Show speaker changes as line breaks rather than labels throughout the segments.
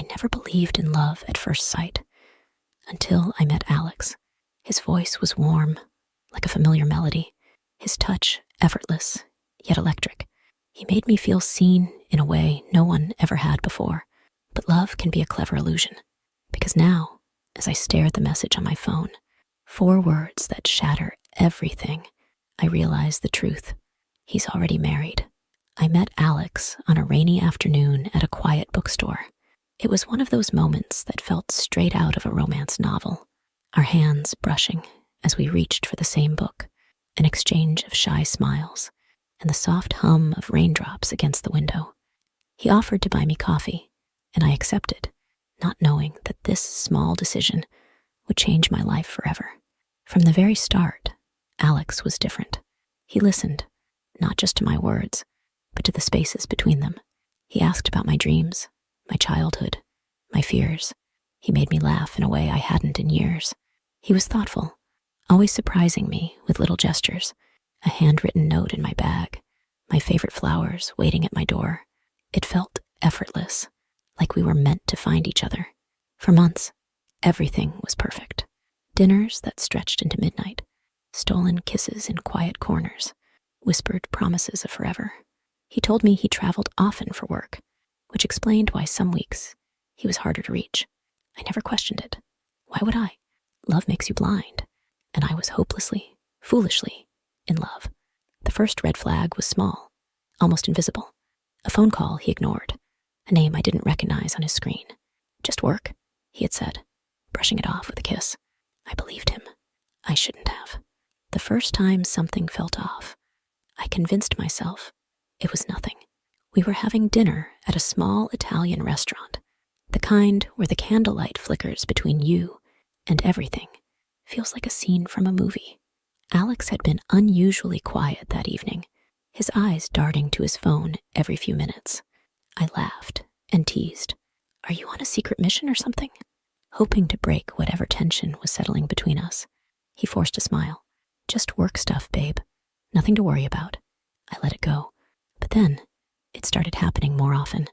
never believed in love at first sight until I met Alex. His voice was warm, like a familiar melody. His touch effortless, yet electric. He made me feel seen in a way no one ever had before. But love can be a clever illusion, because now, as I stare at the message on my phone, 4 words that shatter everything, I realize the truth. He's already married. I met Alex on a rainy afternoon at a quiet bookstore. It was one of those moments that felt straight out of a romance novel, our hands brushing as we reached for the same book, an exchange of shy smiles, and the soft hum of raindrops against the window. He offered to buy me coffee, and I accepted, not knowing that this small decision would change my life forever. From the very start, Alex was different. He listened, not just to my words, but to the spaces between them. He asked about my dreams, my childhood, my fears. He made me laugh in a way I hadn't in years. He was thoughtful, always surprising me with little gestures, a handwritten note in my bag, my favorite flowers waiting at my door. It felt effortless, like we were meant to find each other. For months, everything was perfect. Dinners that stretched into midnight, stolen kisses in quiet corners, whispered promises of forever. He told me he traveled often for work, which explained why some weeks he was harder to reach. I never questioned it. Why would I? Love makes you blind, and I was hopelessly, foolishly in love. The first red flag was small, almost invisible. A phone call he ignored, a name I didn't recognize on his screen. Just work, he had said, brushing it off with a kiss. I believed him. I shouldn't have. The first time something felt off, I convinced myself it was nothing. We were having dinner at a small Italian restaurant, the kind where the candlelight flickers between you and everything. Feels like a scene from a movie. Alex had been unusually quiet that evening, his eyes darting to his phone every few minutes. I laughed and teased. Are you on a secret mission or something? Hoping to break whatever tension was settling between us. He forced a smile. Just work stuff, babe. Nothing to worry about. I let it go. But then, it started happening more often.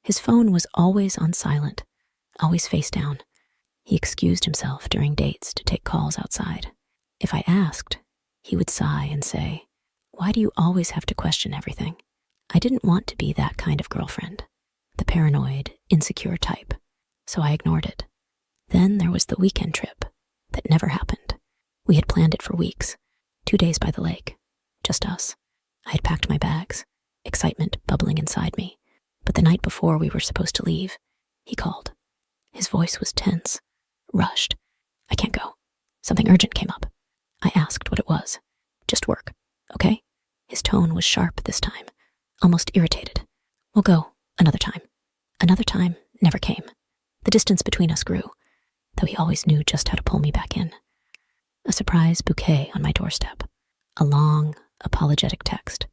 His phone was always on silent, always face down. He excused himself during dates to take calls outside. If I asked, he would sigh and say, "Why do you always have to question everything?" I didn't want to be that kind of girlfriend, the paranoid, insecure type, so I ignored it. Then there was the weekend trip that never happened. We had planned it for weeks, 2 days by the lake, just us. I had packed my bags, excitement bubbling inside me. But the night before we were supposed to leave, he called. His voice was tense, rushed. I can't go. Something urgent came up. I asked what it was. Just work, okay? His tone was sharp this time, almost irritated. We'll go another time. Another time never came. The distance between us grew, though he always knew just how to pull me back in. A surprise bouquet on my doorstep. A long, apologetic text.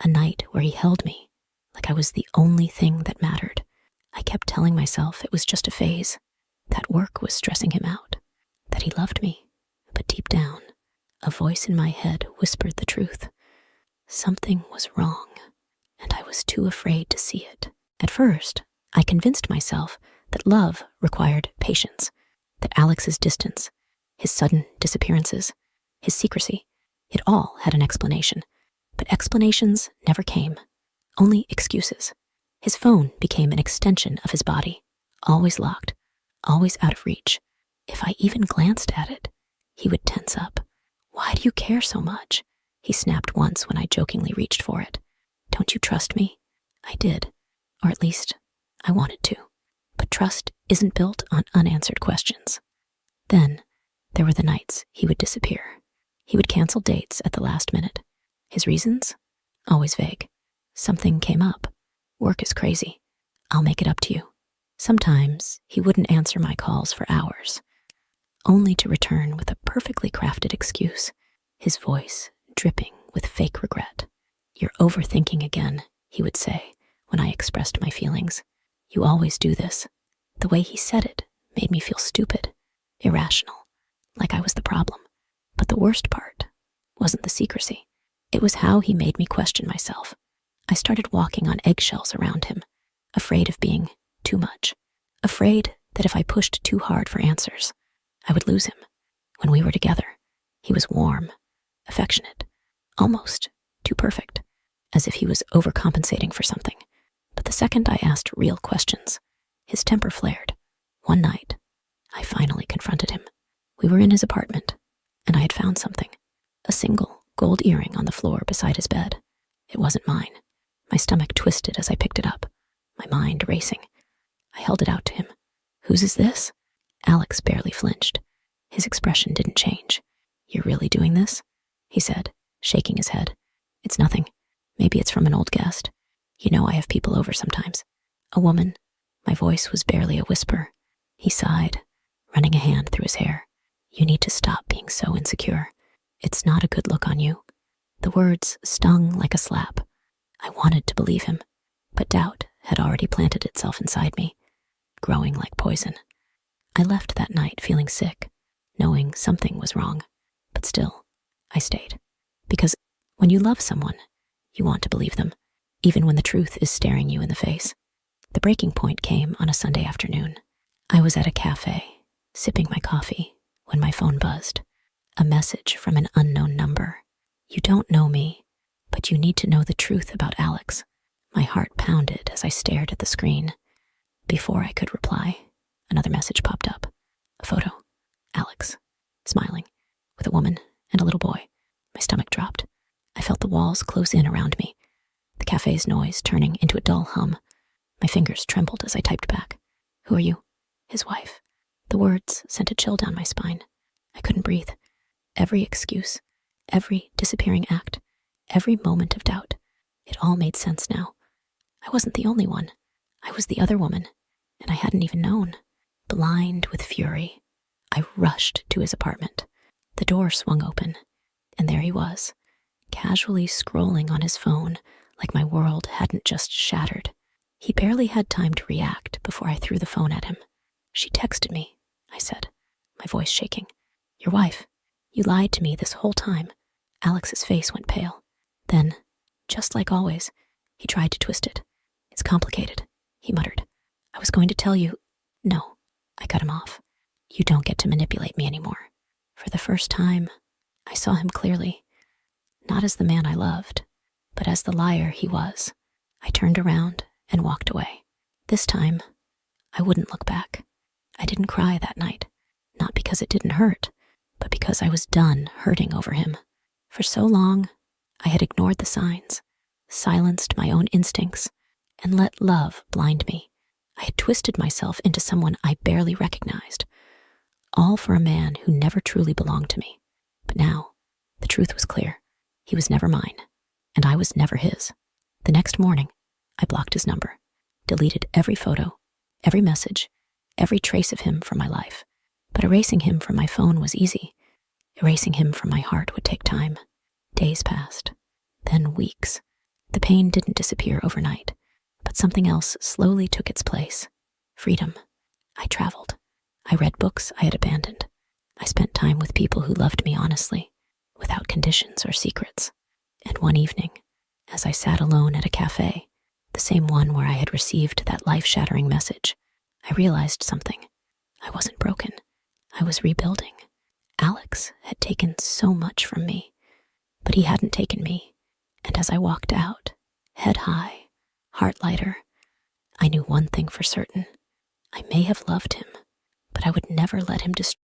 A night where he held me like I was the only thing that mattered. I kept telling myself it was just a phase, that work was stressing him out, that he loved me. But deep down, a voice in my head whispered the truth. Something was wrong, and I was too afraid to see it. At first, I convinced myself that love required patience, that Alex's distance, his sudden disappearances, his secrecy, it all had an explanation. But explanations never came, only excuses. His phone became an extension of his body, always locked, always out of reach. If I even glanced at it, he would tense up. Why do you care so much? He snapped once when I jokingly reached for it. Don't you trust me? I did, or at least I wanted to. But trust isn't built on unanswered questions. Then there were the nights he would disappear. He would cancel dates at the last minute. His reasons? Always vague. Something came up. Work is crazy. I'll make it up to you. Sometimes he wouldn't answer my calls for hours, only to return with a perfectly crafted excuse, his voice dripping with fake regret. You're overthinking again, he would say when I expressed my feelings. You always do this. The way he said it made me feel stupid, irrational, like I was the problem. But the worst part wasn't the secrecy. It was how he made me question myself. I started walking on eggshells around him, afraid of being too much, afraid that if I pushed too hard for answers, I would lose him. When we were together, he was warm, affectionate, almost too perfect, as if he was overcompensating for something. But the second I asked real questions, his temper flared. One night, I finally confronted him. We were in his apartment, and I had found something. A single gold earring on the floor beside his bed. It wasn't mine. My stomach twisted as I picked it up, my mind racing. I held it out to him. "Whose is this?" Alex barely flinched. His expression didn't change. "You're really doing this?" he said, shaking his head. "It's nothing. Maybe it's from an old guest. You know I have people over sometimes." "A woman?" My voice was barely a whisper. He sighed, running a hand through his hair. "You need to stop being so insecure. It's not a good look on you." The words stung like a slap. I wanted to believe him, but doubt had already planted itself inside me, growing like poison. I left that night feeling sick, knowing something was wrong, but still, I stayed. Because when you love someone, you want to believe them, even when the truth is staring you in the face. The breaking point came on a Sunday afternoon. I was at a cafe, sipping my coffee, when my phone buzzed. A message from an unknown number. "You don't know me, but you need to know the truth about Alex." My heart pounded as I stared at the screen. Before I could reply, another message popped up. A photo. Alex, smiling, with a woman and a little boy. My stomach dropped. I felt the walls close in around me, the cafe's noise turning into a dull hum. My fingers trembled as I typed back. "Who are you?" "His wife." The words sent a chill down my spine. I couldn't breathe. Every excuse, every disappearing act, every moment of doubt, it all made sense now. I wasn't the only one. I was the other woman, and I hadn't even known. Blind with fury, I rushed to his apartment. The door swung open, and there he was, casually scrolling on his phone like my world hadn't just shattered. He barely had time to react before I threw the phone at him. "She texted me," I said, my voice shaking. "Your wife. You lied to me this whole time." Alex's face went pale. Then, just like always, he tried to twist it. "It's complicated," he muttered. "I was going to tell you—" "No," I cut him off. "You don't get to manipulate me anymore." For the first time, I saw him clearly, not as the man I loved, but as the liar he was. I turned around and walked away. This time, I wouldn't look back. I didn't cry that night, not because it didn't hurt, but because I was done hurting over him. For so long, I had ignored the signs, silenced my own instincts, and let love blind me. I had twisted myself into someone I barely recognized, all for a man who never truly belonged to me. But now, the truth was clear. He was never mine, and I was never his. The next morning, I blocked his number, deleted every photo, every message, every trace of him from my life. But erasing him from my phone was easy. Erasing him from my heart would take time. Days passed, then weeks. The pain didn't disappear overnight, but something else slowly took its place. Freedom. I traveled. I read books I had abandoned. I spent time with people who loved me honestly, without conditions or secrets. And one evening, as I sat alone at a cafe, the same one where I had received that life-shattering message, I realized something. I wasn't broken. I was rebuilding. Alex had taken so much from me, but he hadn't taken me. And as I walked out, head high, heart lighter, I knew one thing for certain. I may have loved him, but I would never let him destroy